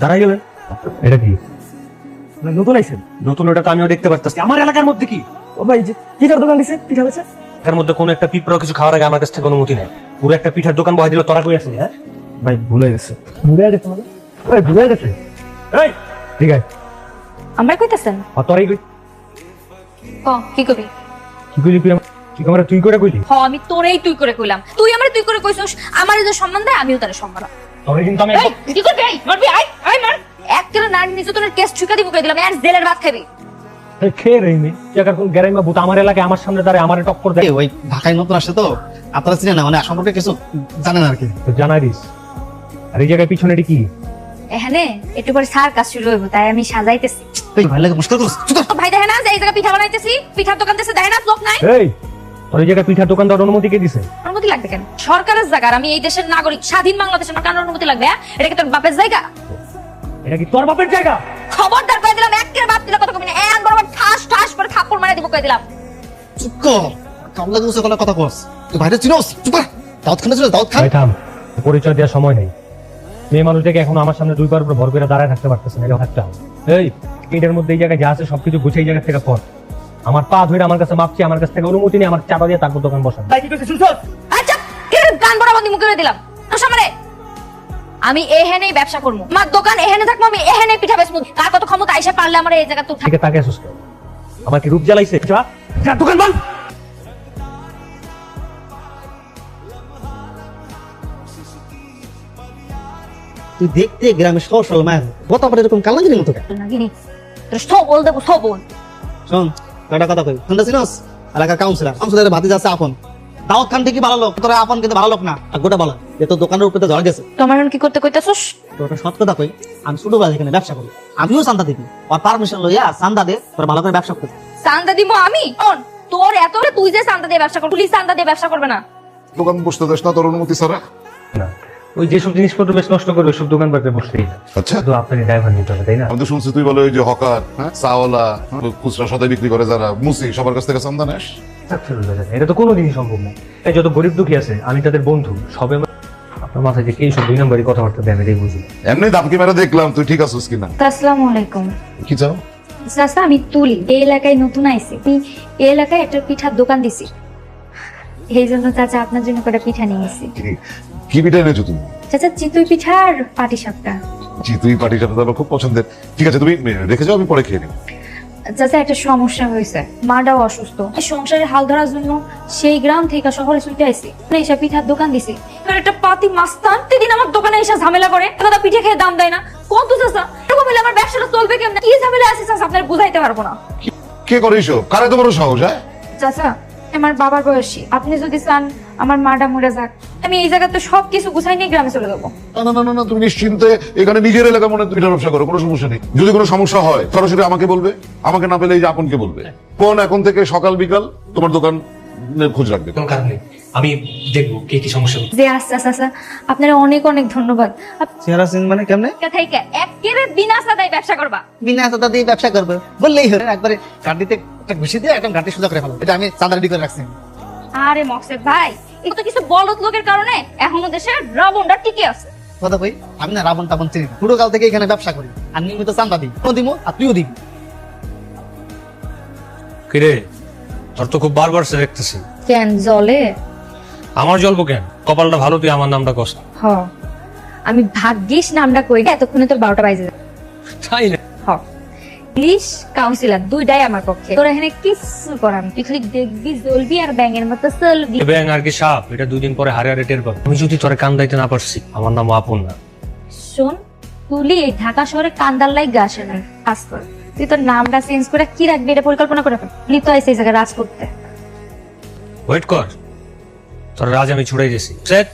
দাঁড়াই গেলেন, এটা কি নতুন আইছেন? নতুন ওটা তো আমিও দেখতে পারতেছি। আমার এলাকার মধ্যে কি ও ভাই যে পিঠার দোকান দিছে, পিঠা বেচে এর মধ্যে কোনো একটা পিঁপড়া কিছু খাওয়ার আগে আমার কাছ থেকে অনুমতি নেই। পুরো একটা পিঠার দোকান বহাই দিল, তোরা কই আসলি? হ্যাঁ ভাই ভুলে গেছে, ভুলে গেছে মানে ভাই ভুলে গেছে। এই ঠিক আছে আমরা কইতাছেন তোরাই কই কি কবি কি কইলি? তুই আমার তুই করে কইলি? আমি তোরেই তুই করে কইলাম, তুই আমারে তুই করে কইছস। আমার যে সম্মান দেয় আমিও তার সম্মান দেব। তোরে কিন্তু আমি কি করবি? মারবি? আই মার। এক কিলো নারী নিচে তোর কেস ছুকা দিব কই দিলাম, আর জেলের ভাত খাবি। খেয়ে রইনি জায়গার কোন গ্যারাইমা ভূত আমার এলাকায় আমার সামনে দাঁড়ায় আমারে টক্কর দেয়। ওই ঢাকায় নতুন আসছে তো, আপনারা চিনেন না, মানে সম্পর্কে কিছু জানেন আর কি। তো জানাই দিস। আর এই জায়গায় পিছনে কি? এখানে একটু পরে সার কাজ শুরু হইব, তাই আমি সাজাইতেছি। তুই ভাই লাগে মুশকিল করছিস। ভাই দেখে না যে এই জায়গা পিঠা বানাইতেছি, পিঠার দোকান দিতেছে, দেখে না লোক নাই। এই তোর এই জায়গায় পিঠার দোকান দেওয়ার অনুমতি কে দিছে? অনুমতি লাগবে কেন? সরকারের জায়গা, আমি এই দেশের নাগরিক, স্বাধীন বাংলাদেশের, আমার কেন অনুমতি লাগবে? এটা কি তোর বাপের জায়গা? এটা কি তোর বাপের জায়গা? খবরদার কই দিলাম, একের বাপ দিলে কথা কবি না, এক বরাবর ঠাস ঠাস করে থাপ্পড় মারা দিব কই দিলাম। চুপ কর, কামলা গুছে কোনো কথা কস। তুই বাইরে চিনোস? চুপ কর। দাউদ খানে ছিল, দাউদ খান। ভাই থাম, পরিচয় দেওয়ার সময় নেই। মেয়ে মানুষটাকে এখন আমার সামনে দুই পার উপরে ভর করে দাঁড়ায় থাকতে পারতেছে না, এটা থাকতে হবে। এই এটার মধ্যে এই জায়গায় যা আছে সবকিছু গুছিয়ে এই জায়গা থেকে কর। আমার পা ধরে আমার কাছে মাপছি, আমার কাছ থেকে অনুমতি নিয়ে আমার চাপা দিয়ে তারপর দোকান বসান। ভাই কি করছিস শুনছস? আচ্ছা কে গান বরাবর মুখ করে দিলাম তোর সামনে। আমি এখানেই ব্যবসা করবো, আমার দোকান এখানে থাকবো, আমি এখানে পিঠা বেচবো। কার কত ক্ষমতা আইসা পারলে আমার এই জায়গা তো ঠিক তাকে আসুস কেন? আমার কি রূপ জ্বালাইছে? যা যা দোকান বন্ধ। তুই দেখতে গ্রামে সহ সরল মায়ের গত আবার এরকম কালাঙ্গির মতো। নাগিনি তোর সব বল দেবো, সব বল। শোন কয়টা কথা কই, শুনতে চিনোস? এলাকার কাউন্সিলর ভাতি যাচ্ছে আপন। দাউদ খান ঠিকই ভালো লোক, তোরা আপন কিন্তু ভালো লোক না। আর গোটা বলা যে তোর দোকানের উপরে ঝড় গেছে। তোমার এখন কি করতে কইতাছস? তোর সৎ কথা কই, আমি ছোট বাজার এখানে ব্যবসা করি, আমিও চান্দা দিবি। আর পারমিশন লইয়া চান্দা দে, তোর ভালো করে ব্যবসা করতে। চান্দা দিব আমি? শোন, তোর এত তুই যে চান্দা দিয়ে ব্যবসা করবি, পুলিশ চান্দা দিয়ে ব্যবসা করবে না। দোকান বসতে দেশ না তোর অনুমতি ছাড়া? না, ওই যেসব জিনিসপত্র বেশ নষ্ট করবে ওইসব দোকান পাতে বসতেই না। আচ্ছা তো আপনাকে ড্রাইভার নিতে হবে, তাই না? আমি তো শুনছি তুই বলে ওই যে হকার, হ্যাঁ, চাওয়ালা, খুচরা সদাই বিক্রি করে যারা, মুসি, সবার কাছ থেকে চান্দা নেস? এটা তো কোনোদিনই সম্ভব না। এই যত গরিব দুঃখী আছে আমি তাদের বন্ধু, সবে আপনার মাথায় যে এই সব দুই নম্বরই কথাবার্তা দেয় আমি এটাই বুঝি। এমনি দামকি মেরে দেখলাম তুই ঠিক আছিস কিনা। আসসালামু আলাইকুম। কি চাও? চাচা আমি তুলি, এই এলাকায় নতুন আইছি। আমি এই এলাকায় একটা পিঠার দোকান দিছি, এই জন্য চাচা আপনার জন্য কটা পিঠা নিয়ে এসেছি। কি পিঠা এনেছো তুমি? চাচা চিতই পিঠা আর পাটি সাপটা। তুই পাটিটা তো আমার খুব পছন্দের। ঠিক আছে তুমি রেখে যাও, আমি পরে খেয়ে নিব। চাচা একটা সমস্যা হয়েছে, মাটাও অসুস্থ, সংসারে হাল ধরার জন্য সেই গ্রাম থেকে শহরে ছুটে আইছি। এইসব পিঠার দোকান দিছি, এবার একটা পাতি মাস্তান প্রতিদিন আমার দোকানে এসে ঝামেলা করে, দাদা পিঠে খেয়ে দাম দেয় না। কত চাচা এরকম হলে আমার ব্যবসাটা চলবে কেমন? কি ঝামেলা আছে চাচা আপনার বুঝাইতে পারবো না। কে করে এসো? কারে তো বড় সাহস? হ্যাঁ চাচা আমার বাবার বয়সী, আপনি যদি চান আমার মাটা মরে যাক, আমি এই জায়গাতে সবকিছু গুছাই নিয়ে গ্রামে চলে যাবো। না না না না, তুমি নিশ্চিন্তে এখানে নিজের এলাকা মনে পিঠার ব্যবসা করো, কোনো সমস্যা নেই। যদি কোনো সমস্যা হয় সরাসরি আমাকে বলবে, আমাকে না পেলে এই যে আপনকে বলবে। কোন এখন থেকে সকাল বিকাল তোমার দোকান খোঁজ রাখবে। কোনো কারণ নেই, আমি দেখবো কে কি সমস্যা হচ্ছে। যে আচ্ছা চাচা আপনারা অনেক অনেক ধন্যবাদ। চেহারা সিন মানে কেমনে? থেকে একেবারে বিনা সাদায় ব্যবসা করবা, বিনা চাঁদা দিয়ে ব্যবসা করবে বললেই হয়। একবারে গাড়িতে একটা ঘুষি দিয়ে একদম গাড়ি সোজা করে ফেলো। এটা আমি চাঁদা রেডি করে রাখছি। আরে মকসেদ ভাই, এগুলো তো কিছু বলদ লোকের কারণে এখনো দেশের রাবণটা টিকে আছে। কথা কই, আমি না রাবণ টাবণ চিনি না। পুরো কাল থেকে এখানে ব্যবসা করি আর নিয়মিত চাঁদা দিই, দিবো আর তুইও দিবি। কিরে তোর তো খুব বারবার সে দেখতেছি। কেন জলে? আমার জল্প কেন? কপালটা ভালো, তুই আমার নামটা কস। হ আমি ভাগ্যিস নামটা কই, এতক্ষণে তোর 12টা বাজে যাবে। তাই না? হ পুলিশ কাউন্সিলর দুইটাই আমার পক্ষে, তোর এখানে কিছু করার তুই খালি দেখবি জ্বলবি আর ব্যাঙের মতো চলবি। ব্যাং আর কি সাপ, এটা 2 দিন পরে হারে হারে টের পাবো। আমি যদি তোরে কান্দাইতে না পারছি, আমার নাম আপন না। শোন তুলি এই ঢাকা শহরে কান্দার লাইগা আসে না, কাজ কর তুই তোর নামটা চেঞ্জ করে কি রাখবি এটা পরিকল্পনা করে ফেল। তুই তো আইছিস এই জায়গায় রাজ করতে। ওয়েট কর, তোর রাজ আমি ছুড়াই দিছি। সেট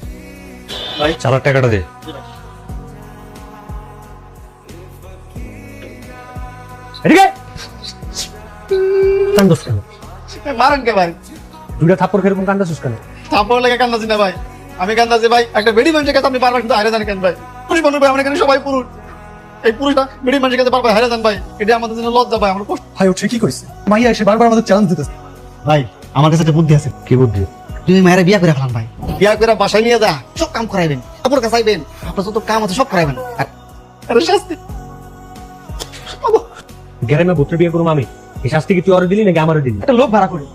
ভাই, চালার টাকাটা দে। এদিকে কান্দোস কেন? মারেন কে ভাই? দুইটা থাপ্পড় খেরকম কান্দাছিস কেন? থাপ্পড় লেগে কান্দাছি না ভাই, আমি কান্দাছি ভাই একটা বেডি মানুষের কাছে। আপনি বারবার কিন্তু হারে যান কেন ভাই? পুরুষ মানুষ ভাই, আমরা এখানে সবাই পুরুষ। এই পুরুষটা বেডি মানুষের কাছে বারবার হারে যান ভাই, এটা আমাদের জন্য লজ্জা ভাই। আমরা ভাই ও ঠিকই কইছে, মাইয়া এসে বারবার আমাদের চ্যালেঞ্জ দিতেছে। ভাই আমার কাছে একটা বুদ্ধি আছে। কি বুদ্ধি? তুমি মায়ের বিয়া করে ফেলান ভাই, বিয়া করে বাসায় নিয়ে যা সব কাম করাইবেন, আপুর কাছে আইবেন, আপনার যত কাম আছে সব করাইবেন। আর শাস্তি গ্রামে ভূতের বিয়ে করবো আমি, এই শাস্তি কি তুই ওরে দিলি নাকি আমারও দিলি? একটা লোক ভাড়া করে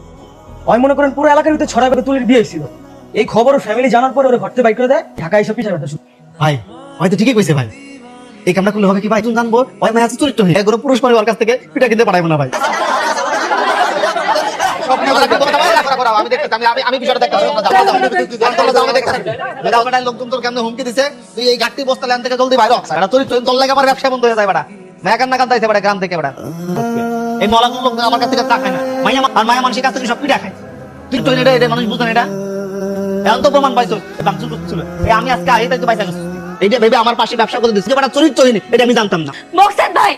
ওই মনে করেন পুরো এলাকার ভিতরে ছড়াই তুলির বিয়ে হয়েছিল। এই খবর ফ্যামিলি জানার পরে ওরা ঘর থেকে বাইক করে দেয়, ঢাকা এসে পিঠা ব্যথা শুরু। ভাই হয়তো ঠিকই কইছে ভাই, এই কামটা করলে হবে কি ভাই, তুমি জানবো ওই মায়ের আছে চরিত্রহীন, এগুলো পুরুষ পরিবার কাছ থেকে পিঠা কিনতে পাঠাইবো না ভাই। আমি বিষয়টা দেখতে লোকজন তোর কেমন হুমকি দিছে, তুই এই গাড়ি বস্তা ল্যান থেকে জলদি বাইর চরিত্রহীন, তোর লাগে আমার ব্যবসা বন্ধ হয়ে যায় বেটা, মায়া কান্না কান্দাইছে বেটা গ্রাম থেকে বেটা। এই মলাগুলো লোক আমার কাছ থেকে চা খায় না, মাইয়া আর মায়া মানুষের কাছ থেকে সব পিঠা খায়, তুই তো এটা মানুষ বুঝেন এটা, এখন তো প্রমাণ পাইছো বাংচুর করছিল। আমি আজকে আগে তাই তো পাইছি, এইটা ভেবে আমার পাশে ব্যবসা করে দিচ্ছে, বেটা চরিত্রহীন, এটা আমি জানতাম না। মকসেদ ভাই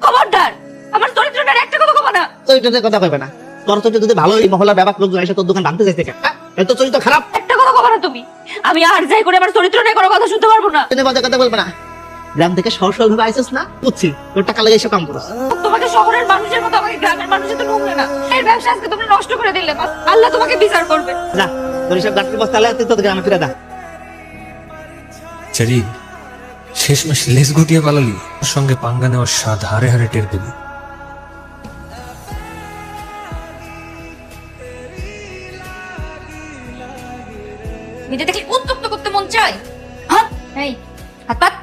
খবরদার, আমার চরিত্রটার একটা কথা কবা না। চরিত্রের কথা কইবে না, তোর চরিত্র যদি ভালো, এই মহল্লার ব্যাপার লোকজন এসে তোর দোকান ভাঙতে চাইছে কেন? এত চরিত্র খারাপ, একটা কথা কবা না তুমি। আমি আর যাই করে আমার চরিত্র নিয়ে কোনো কথা শুনতে পারবো না। তুমি বাজে কথা বলবে না। গ্রাম থেকে সহজ সরল ভাবে আইছিস না, বুঝছি তোর টাকা লাগে এসব কাম করছ। তোমাকে শহরের মানুষের মতো আমাকে গ্রামের মানুষের তো ঢুকলে না, এর ব্যবসা আজকে তোমরা নষ্ট করে দিলে, বাস আল্লাহ তোমাকে বিচার করবে। যা তোর এসব গাড়ি বস্তা লাগে তুই তোর গ্রামে ফিরে যা। চারি শেষমেশ লেজ গুটিয়ে পালালি, ওর সঙ্গে পাঙ্গা নেওয়ার স্বাদ হারে হারে টের পেলি। নিজে দেখলে উত্তপ্ত করতে মন চায়। হ্যাঁ এই হাত পাত,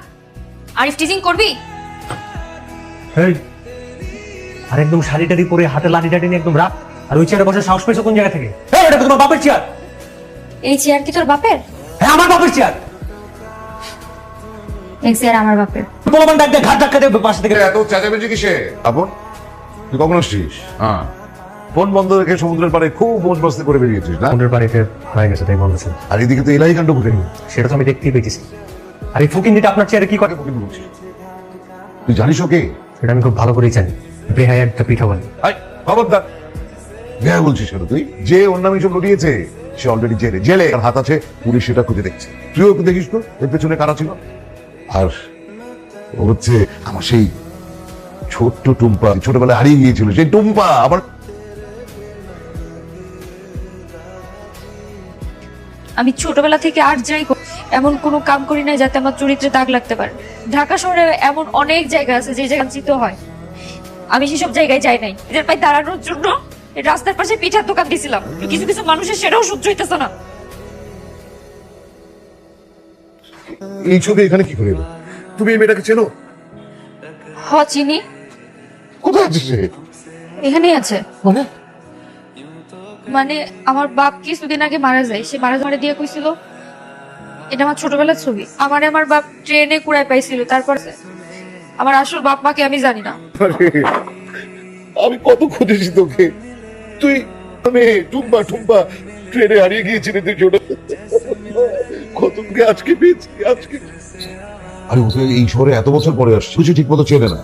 আরিফ টিজিং করবি? এই, আর একদম শাড়ি টাড়ি পরে হাতে লাঠি টাটি নিয়ে একদম রাখ, আর ওই চেয়ারে বসে সাহস পেয়েছো কোন জায়গা থেকে? এই, এটা তো তোমার বাপের চেয়ার। এই চেয়ার কি তোর বাপের? হ্যাঁ, আমার বাপের চেয়ার। এই চেয়ার আমার বাপের। পোলাপান ডাক দিয়ে ঘাট ধাক্কা দিয়ে পাশে থেকে। এত চেঁচামেচি কিসে? আপন তুই কখন আসছিস? হ্যাঁ, ফোন বন্ধ রেখে সমুদ্রের পাড়ে খুব মোজ মস্তি করে বেরিয়েছিস না? মনের বাড়িতে হয়ে গেছে তাই বলতেছে। আর এদিকে তো এলাই কাণ্ড ঘটে নি। সেটা তো আমি দেখতেই পেয়েছি। আর এই ফুকিন দিতে আপনার চেয়ারে কি করে? তুই জানিস ওকে? সেটা আমি খুব ভালো করেই জানি। বেহাই একটা পিঠা বলে। আই খবরদার, বেয়া বলছিস কেন তুই? যে ওর নামে সব লুটিয়েছে সে অলরেডি জেলে, জেলে আর হাত আছে, পুলিশ সেটা খুঁজে দেখছে। তুইও একটু দেখিস তো এর পেছনে কারা ছিল। আর ও হচ্ছে আমার সেই ছোট্ট টুম্পা, ছোটবেলায় হারিয়ে গিয়েছিল সেই টুম্পা। আবার আমি ছোটবেলা থেকে আর যাই করি, এমন কোনো কাম করি না যাতে আমার চরিত্রে দাগ লাগতে পারে। ঢাকা শহরে এমন অনেক জায়গা আছে যে জায়গা চিত হয়, আমি সেসব জায়গায় যাই নাই। এদের পায়ে দাঁড়ানোর জন্য এই রাস্তার পাশে পিঠার দোকান দিয়েছিলাম, কিছু কিছু মানুষের সেটাও সহ্য হইতেছে না। এই ছবি এখানে কি করে এলো? তুমি এই মেয়েটাকে চেনো? হ চিনি, কোথায় আছে সে? এখানেই আছে। মানে মানে আমার বাপ কিছুদিন আগে মারা যায়, সে মারা যাওয়ার দিয়ে কইছিল এটা আমার ছোটবেলার ছবি। আমার বাপ ট্রেনে কুড়ায় পাইছিল, তারপর আমার আসল বাপ মাকে আমি জানি না। আরে, আমি কত খুঁজেছি তোকে, তুই মেয়ে টুম্পা টুম্পা ট্রেনে হারিয়ে গিয়েছিলি তুই ছোট, কতকে আজকে পেয়েছি আজকে। আরে ওকে এই শহরে এত বছর পরে আসছে, কিছু ঠিক মতো চেনে না।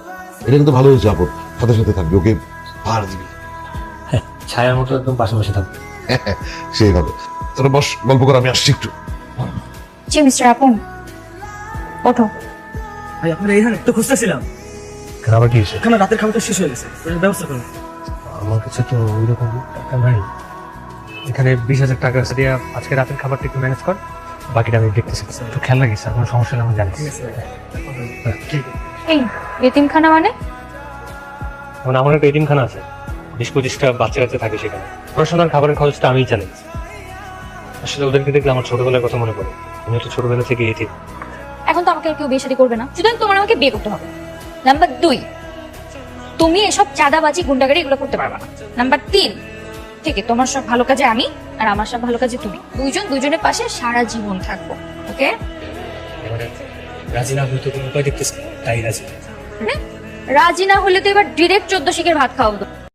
এটা কিন্তু ভালো হয়েছে, আপন সাথে সাথে থাকবে, ওকে পাহাড় দিবি। ছায়ার মতো একদম পাশাপাশি থাকবে। সেই ভালো। তোরা বস, গল্প কর, আমি আসছি একটু। জি মিস্টার আপন, ওঠো। ভাই আপনারা এখানে তো খুঁজতেছিলাম, কেন আবার কি হয়েছে? এখানে রাতের খাবারটা শেষ হয়ে গেছে, এর ব্যবস্থা করুন। আমার কাছে তো ওই রকম টাকা নাই। এখানে 20,000 টাকা আছে, দিয়ে আজকে রাতের খাবারটা একটু ম্যানেজ কর, বাকিটা আমি দেখতেছি। একটু খেয়াল রাখিস, আর কোনো সমস্যা নেই আমি জানি। এই এতিমখানা মানে? মানে আমার একটা এতিমখানা আছে, 20-25টা বাচ্চা কাচ্চা থাকে সেখানে। পড়াশোনার খাবারের খরচটা আমিই চালাই। আসলে ওদেরকে দেখলে আমার ছোটবেলার কথা মনে পড়ে। আমি তো ছোটবেলা থেকে এতিম। এখন তো আমাকে আর কেউ বিয়ে শাদী করবে না, সুতরাং তোমার আমাকে বিয়ে করতে হবে। নাম্বার 2, তুমি এসব চাঁদাবাজি গুন্ডাগাড়ি এগুলো করতে পারবে না। নাম্বার 3, ঠিক আছে তোমার সব ভালো কাজে আমি, আর আমার সব ভালো কাজে তুমি, দুইজন দুজনের পাশে সারা জীবন থাকবো। ওকে? রাজি না হইতে কোনো উপায় দেখতেছি, তাই রাজি। রাজি না হলে তো এবার ডিরেক্ট 14 শিখের ভাত খাওয়াবো।